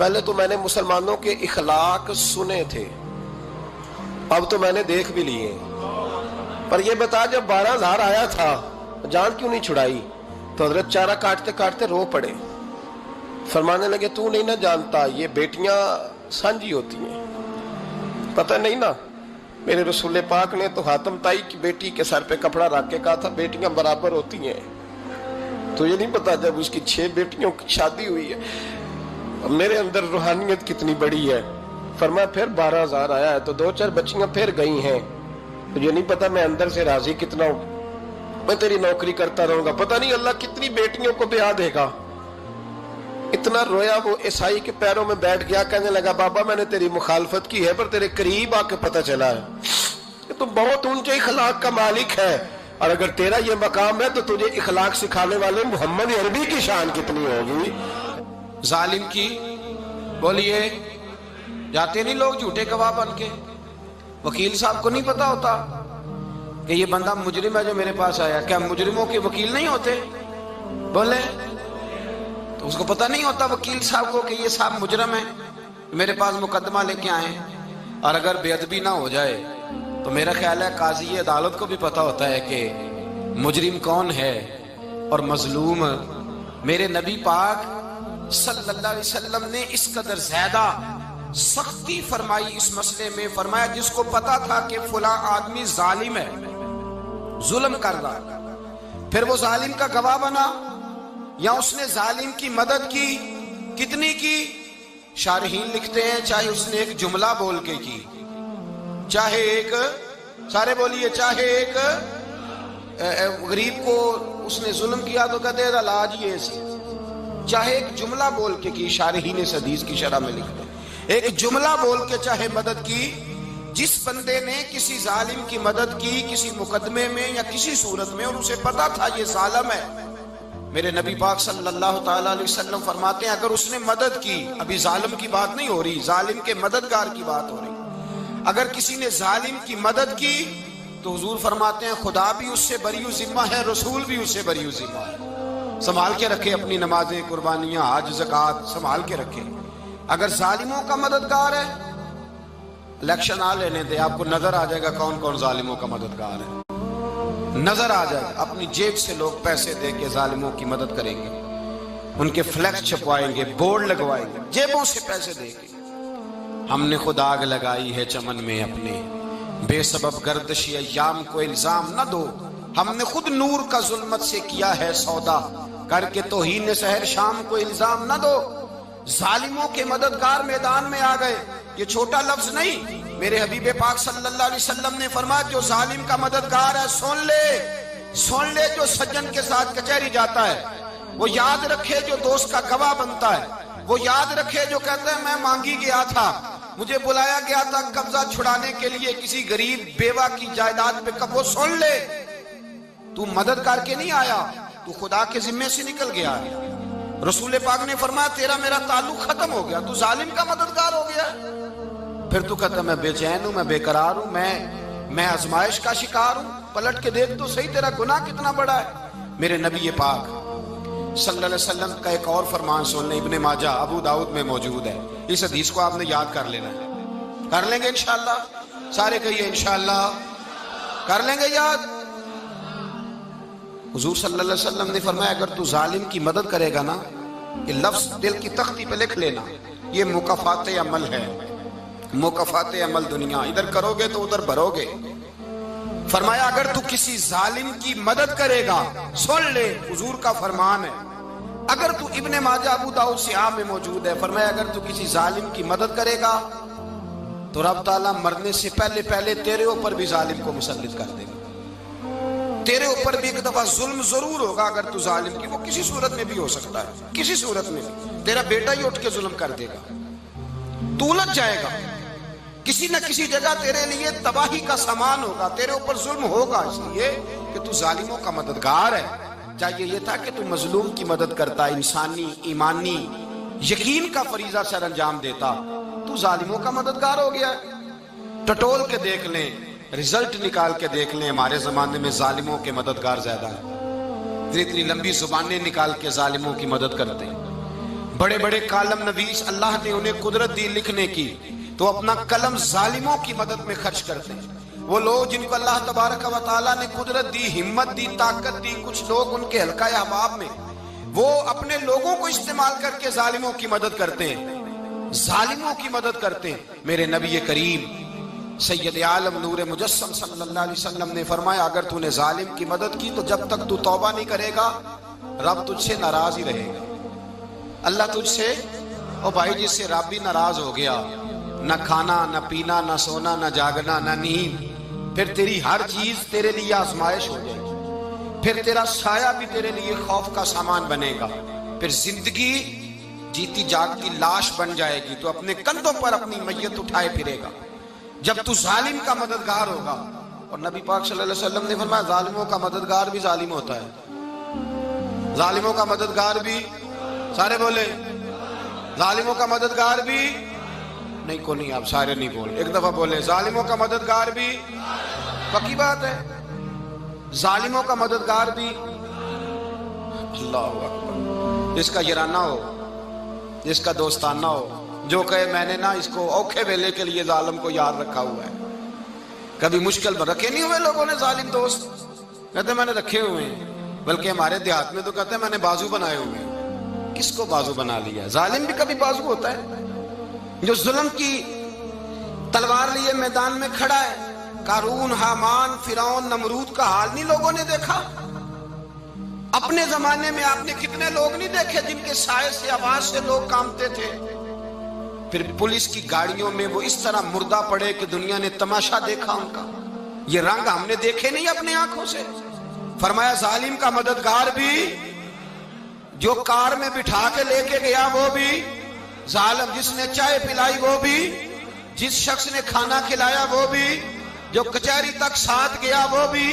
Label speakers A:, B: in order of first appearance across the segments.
A: پہلے تو میں نے مسلمانوں کے اخلاق سنے تھے، اب تو میں نے دیکھ بھی لیے، پر یہ بتا جب 12,000 آیا تھا جان کیوں نہیں چھڑائی؟ تو حضرت چارہ کاٹتے کاٹتے رو پڑے، فرمانے لگے تو نہیں نہ جانتا یہ بیٹیاں سانجی ہوتی ہیں، پتہ نہیں نا؟ میرے رسول پاک نے تو حاتم تائی کی بیٹی کے سر پہ کپڑا رکھ کے کہا تھا بیٹیاں برابر ہوتی ہیں، تو یہ نہیں پتا جب اس کی 6 بیٹیوں کی شادی ہوئی ہے میرے اندر روحانیت کتنی بڑی ہے۔ فرمایا پھر 12,000 آیا ہے تو 2-4 بچیاں پھر گئی ہیں، یہ نہیں پتا میں اندر سے راضی کتنا ہوں، میں تیری نوکری کرتا رہوں گا، پتہ نہیں اللہ کتنی بیٹیوں کو بیاہ دے گا۔ اتنا رویا وہ عیسائی کے پیروں میں بیٹھ گیا، کہنے لگا بابا میں نے تیری مخالفت کی ہے پر تیرے قریب آ کے پتہ چلا ہے کہ تو بہت اونچے اخلاق کا مالک ہے، اور اگر تیرا یہ مقام ہے تو تجھے اخلاق سکھانے والے محمد عربی کی شان کتنی ہوگی۔
B: ظالم کی بولیے جاتے نہیں لوگ جھوٹے گواہ بن کے، وکیل صاحب کو نہیں پتا ہوتا کہ یہ بندہ مجرم ہے جو میرے پاس آیا، کیا مجرموں کے وکیل نہیں ہوتے؟ بولے تو اس کو پتہ نہیں ہوتا وکیل صاحب کو کہ یہ صاحب مجرم ہے، میرے پاس مقدمہ لے کے آئے، اور اگر بے ادبی نہ ہو جائے تو میرا خیال ہے قاضی عدالت کو بھی پتا ہوتا ہے کہ مجرم کون ہے اور مظلوم۔ میرے نبی پاک صلی اللہ علیہ وسلم نے اس قدر زیادہ سختی فرمائی اس مسئلے میں، فرمایا جس کو پتا تھا کہ فلاں آدمی ظالم ہے، ظلم کر رہا، پھر وہ ظالم کا گواہ بنا یا اس نے ظالم کی مدد کی، کتنی کی؟ شارحین لکھتے ہیں چاہے اس نے ایک جملہ بول کے کی، چاہے ایک، سارے بولیے، چاہے ایک غریب کو اس نے ظلم کیا تو کہتے ہیں علاج یہ سی، چاہے ایک جملہ بول کے کی، شارحین اس حدیث کی شرح میں لکھتے ہیں ایک جملہ بول کے چاہے مدد کی، جس بندے نے کسی ظالم کی مدد کی کسی مقدمے میں یا کسی صورت میں اور اسے پتا تھا یہ ظالم ہے، میرے نبی پاک صلی اللہ تعالیٰ علیہ وسلم فرماتے ہیں اگر اس نے مدد کی، ابھی ظالم کی بات نہیں ہو رہی، ظالم کے مددگار کی بات ہو رہی، اگر کسی نے ظالم کی مدد کی تو حضور فرماتے ہیں خدا بھی اس سے بری و ذمہ ہے، رسول بھی اس سے بری و ذمہ ہے۔ سنبھال کے رکھے اپنی نمازیں، قربانیاں، حج، زکوٰۃ سنبھال کے رکھے۔ اگر ظالموں کا مددگار ہے، الیکشن آ لینے دے، آپ کو نظر آ جائے گا کون کون ظالموں کا مددگار ہے، نظر آ جائے گا۔ اپنی جیب سے لوگ پیسے دے کے ظالموں کی مدد کریں گے، ان کے فلیکس چھپوائیں گے، بورڈ لگوائیں گے، جیبوں سے پیسے دے کے۔ ہم نے خود آگ لگائی ہے چمن میں اپنے، بے سبب گردشی ایام کو الزام نہ دو، ہم نے خود نور کا ظلمت سے کیا ہے سودا، کر کے توہین سحر شام کو الزام نہ دو۔ ظالموں کے مددگار میدان میں آ گئے، یہ چھوٹا لفظ نہیں، میرے حبیب پاک صلی اللہ علیہ وسلم نے فرمایا جو ظالم کا مددگار ہے سن لے جو سجن کے ساتھ کچہری جاتا ہے، وہ یاد رکھے جو دوست کا گواہ بنتا ہے، وہ یاد رکھے جو کہتا ہے میں مانگی گیا تھا، مجھے بلایا گیا تھا قبضہ چھڑانے کے لیے کسی غریب بیوہ کی جائیداد پہ، کب وہ سن لے تو مدد کر کے نہیں آیا، تو خدا کے ذمے سے نکل گیا ہے۔ رسول پاک نے فرمایا تیرا میرا تعلق ختم ہو گیا، تو ظالم کا مددگار ہو گیا، پھر تو کہتا میں بے چین ہوں، میں بے قرار ہوں، میں آزمائش کا شکار ہوں، پلٹ کے دیکھ تو صحیح تیرا گناہ کتنا بڑا ہے۔ میرے نبی پاک صلی اللہ علیہ وسلم کا ایک اور فرمان سن لیں، ابن ماجہ ابو داؤد میں موجود ہے، اس حدیث کو آپ نے یاد کر لینا ہے، کر لیں گے انشاءاللہ، سارے کہیے انشاءاللہ، کر لیں گے یاد۔ حضور صلی اللہ علیہ وسلم نے فرمایا اگر تو ظالم کی مدد کرے گا نا، یہ لفظ دل کی تختی پہ لکھ لینا، یہ مکافات عمل ہے، مکافات عمل دنیا، ادھر کرو گے تو ادھر بھرو گے۔ فرمایا اگر تو کسی ظالم کی مدد کرے گا، سن لے حضور کا فرمان ہے، اگر تو ابن ماجہ ابو داؤد سیاہ میں موجود ہے، فرمایا اگر تو کسی ظالم کی مدد کرے گا تو رب تعالیٰ مرنے سے پہلے پہلے تیرے اوپر بھی ظالم کو مسلط کر دے گا، تیرے اوپر بھی ایک دفعہ ظلم ضرور ہوگا اگر تو ظالم کی، وہ کسی صورت میں بھی ہو سکتا ہے، کسی صورت میں بھی تیرا بیٹا ہی اٹھ کے ظلم کر دے گا، تو الجھ جائے گا، کسی نہ کسی جگہ تیرے لیے تباہی کا سامان ہوگا، تیرے اوپر ظلم ہوگا، اس لیے کہ تو ظالموں کا مددگار ہے۔ چاہیے یہ تھا کہ تو مظلوم کی مدد کرتا، انسانی ایمانی یقین کا فریضہ سر انجام دیتا، تو ظالموں کا مددگار ہو گیا۔ ٹٹول کے دیکھ لیں، رزلٹ نکال کے دیکھ لیں، ہمارے زمانے میں ظالموں کے مددگار زیادہ ہیں، اتنی لمبی زبانیں نکال کے ظالموں کی مدد کرتے ہیں، بڑے بڑے کالم نویس اللہ نے انہیں قدرت دی لکھنے کی، تو اپنا قلم ظالموں کی مدد میں خرچ کرتے ہیں۔ وہ لوگ جن کو اللہ تبارک و تعالیٰ نے قدرت دی، ہمت دی، طاقت دی، کچھ لوگ ان کے حلقہ احباب میں، وہ اپنے لوگوں کو استعمال کر کے ظالموں کی مدد کرتے ہیں، ظالموں کی مدد کرتے ہیں۔ میرے نبی کریم سید عالم نور مجسم صلی اللہ علیہ وسلم نے فرمایا اگر تو نے ظالم کی مدد کی تو جب تک تو توبہ نہیں کرے گا رب تجھ سے ناراض ہی رہے گا۔ اللہ تجھ سے، او بھائی جس سے رب بھی ناراض ہو گیا، نہ کھانا نہ پینا نہ سونا نہ جاگنا نہ نیند، پھر تیری ہر چیز تیرے لیے آزمائش ہو جائے گی، پھر تیرا سایہ بھی تیرے لیے خوف کا سامان بنے گا، پھر زندگی جیتی جاگتی لاش بن جائے گی، تو اپنے کندھوں پر اپنی میت اٹھائے پھرے گا جب تو ظالم کا مددگار ہوگا۔ اور نبی پاک صلی اللہ علیہ وسلم نے فرمایا ظالموں کا مددگار بھی ظالم ہوتا ہے، ظالموں کا مددگار بھی، سارے بولے ظالموں کا مددگار بھی، نہیں کو نہیں، آپ سارے نہیں بولے، ایک دفعہ بولے ظالموں کا مددگار بھی، پکی بات ہے، ظالموں کا مددگار بھی۔ اللہ اکبر، جس کا یارانہ ہو، جس کا دوستانہ ہو، جو کہے میں نے نا اس کو اوکھے ویلے کے لیے ظالم کو یاد رکھا ہوا ہے۔ کبھی مشکل میں رکھے نہیں ہوئے لوگوں نے ظالم دوست، کہتے میں نے رکھے ہوئے ہیں، بلکہ ہمارے دیہات میں تو کہتے ہیں میں نے بازو بنائے ہوئے ہیں۔ کس کو بازو بنا لیا؟ ظالم بھی کبھی بازو ہوتا ہے، جو ظلم کی تلوار لیے میدان میں کھڑا ہے۔ قارون، حامان، فرعون، نمرود کا حال نہیں لوگوں نے دیکھا؟ اپنے زمانے میں آپ نے کتنے لوگ نہیں دیکھے جن کے سائے سے، آواز سے لوگ کانپتے تھے؟ پھر پولیس کی گاڑیوں میں وہ اس طرح مردہ پڑے کہ دنیا نے تماشا دیکھا ان کا۔ یہ رنگ ہم نے دیکھے نہیں اپنے آنکھوں سے۔ فرمایا ظالم کا مددگار بھی، جو کار میں بٹھا کے لے کے گیا وہ بھی ظالم، جس نے چائے پلائی وہ بھی، جس شخص نے کھانا کھلایا وہ بھی، جو کچہری تک ساتھ گیا وہ بھی،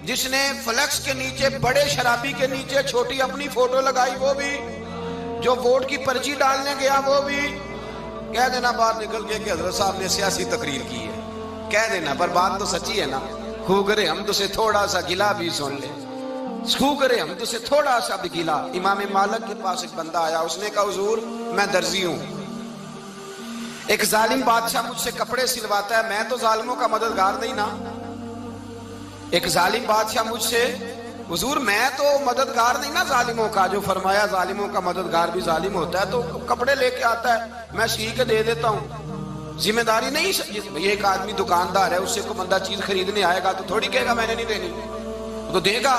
B: جس نے فلیکس کے نیچے، بڑے شرابی کے نیچے چھوٹی اپنی فوٹو لگائی وہ بھی، جو ووٹ کی پرچی ڈالنے گیا وہ بھی۔ کہہ دینا باہر نکل کے کہ حضرت صاحب نے سیاسی تقریر کی ہے، کہہ دینا، پر بات تو سچی ہے نا۔ خو کرے ہم تو سے تھوڑا سا گلا بھی سن لے، خو کرے ہم تو سے تھوڑا سا بھی گلا۔ امام مالک کے پاس ایک بندہ آیا، اس نے کہا حضور میں درزی ہوں، ایک ظالم بادشاہ مجھ سے کپڑے سلواتا ہے، میں تو ظالموں کا مددگار نہیں نا۔ ایک ظالم بادشاہ مجھ سے، حضور میں تو مددگار نہیں نا ظالموں کا، جو فرمایا ظالموں کا مددگار بھی ظالم ہوتا ہے، تو کپڑے لے کے آتا ہے میں سی کے دے دیتا ہوں، ذمہ داری نہیں۔ یہ ایک آدمی دکاندار ہے، اس سے کوئی بندہ چیز خریدنے آئے گا تو تھوڑی کہے گا میں نے نہیں دینی، تو دے گا۔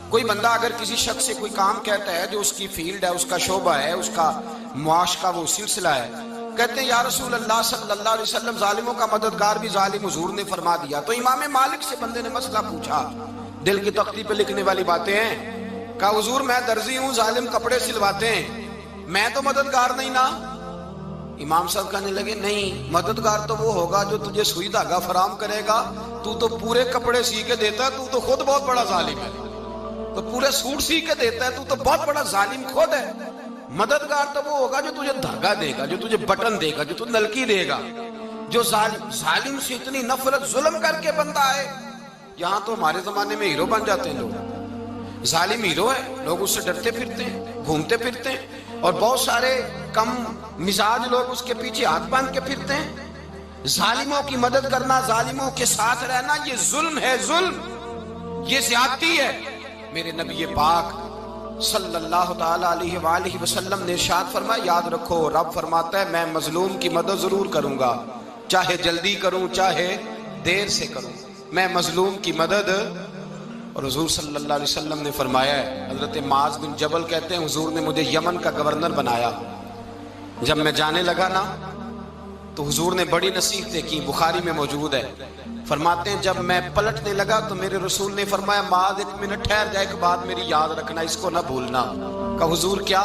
B: کوئی بندہ اگر کسی شخص سے کوئی کام کہتا ہے جو اس کی فیلڈ ہے، اس کا شعبہ ہے، اس کا معاش کا وہ سلسلہ ہے، کہتے ہیں یا رسول اللہ صلی اللہ علیہ وسلم ظالموں کا مددگار بھی ظالم، حضور نے فرما دیا۔ تو امام مالک سے بندے نے مسئلہ پوچھا، دل کی تختی پہ لکھنے والی باتیں ہیں، کہا حضور میں درزی ہوں، ظالم کپڑے سلواتے ہیں، میں تو مددگار نہیں نا۔ امام صاحب کہنے لگے نہیں، مددگار تو وہ ہوگا جو تجھے سوئی دھاگا فراہم کرے گا، تو پورے کپڑے سی کے دیتا ہے، تو خود بہت بڑا ظالم ہے، تو پورے سوٹ سی کے دیتا ہے، تو بہت بڑا ظالم خود ہے۔ مددگار تو وہ ہوگا جو تجھے دھاگا دے گا، جو تجھے بٹن دے گا، جو تجھے نلکی دے گا۔ جو ظالم سے اتنی نفرت، ظلم کر کے بندہ آئے، یہاں تو ہمارے زمانے میں ہیرو بن جاتے ہیں لوگ، ظالم ہیرو ہے، لوگ اس سے ڈرتے پھرتے ہیں، گھومتے پھرتے ہیں، اور بہت سارے کم مزاج لوگ اس کے پیچھے ہاتھ باندھ کے پھرتے ہیں۔ ظالموں کی مدد کرنا، ظالموں کے ساتھ رہنا، یہ ظلم ہے، ظلم، یہ زیادتی ہے۔ میرے نبی پاک صلی اللہ تعالی علیہ وآلہ وسلم نے ارشاد فرمایا یاد رکھو، رب فرماتا ہے میں مظلوم کی مدد ضرور کروں گا، چاہے جلدی کروں چاہے دیر سے کروں، میں مظلوم کی مدد۔ اور حضور صلی اللہ علیہ وسلم نے فرمایا ہے، حضرت معاذ بن جبل کہتے ہیں حضور نے مجھے یمن کا گورنر بنایا، جب میں جانے لگا نا تو حضور نے بڑی نصیحتیں کی، بخاری میں موجود ہے، فرماتے ہیں جب میں پلٹنے لگا تو میرے رسول نے فرمایا معاذ ایک منٹ ٹھہر جا، ایک بات میری یاد رکھنا، اس کو نہ بھولنا۔ کہا حضور کیا؟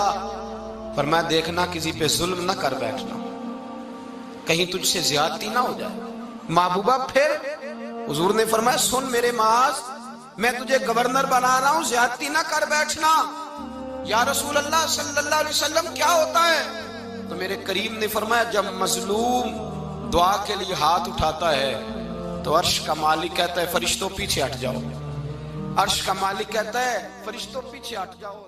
B: فرمایا دیکھنا کسی پہ ظلم نہ کر بیٹھنا، کہیں تجھ سے زیادتی نہ ہو جائے۔ محبوبہ پھر حضور نے فرمایا سن میرے معاذ، میں تجھے گورنر بنا رہا ہوں، زیادتی نہ کر بیٹھنا۔ یا رسول اللہ صلی اللہ علیہ وسلم کیا ہوتا ہے؟ تو میرے کریم نے فرمایا جب مظلوم دعا کے لیے ہاتھ اٹھاتا ہے تو عرش کا مالک کہتا ہے فرشتوں پیچھے ہٹ جاؤ، عرش کا مالک کہتا ہے فرشتوں پیچھے ہٹ جاؤ۔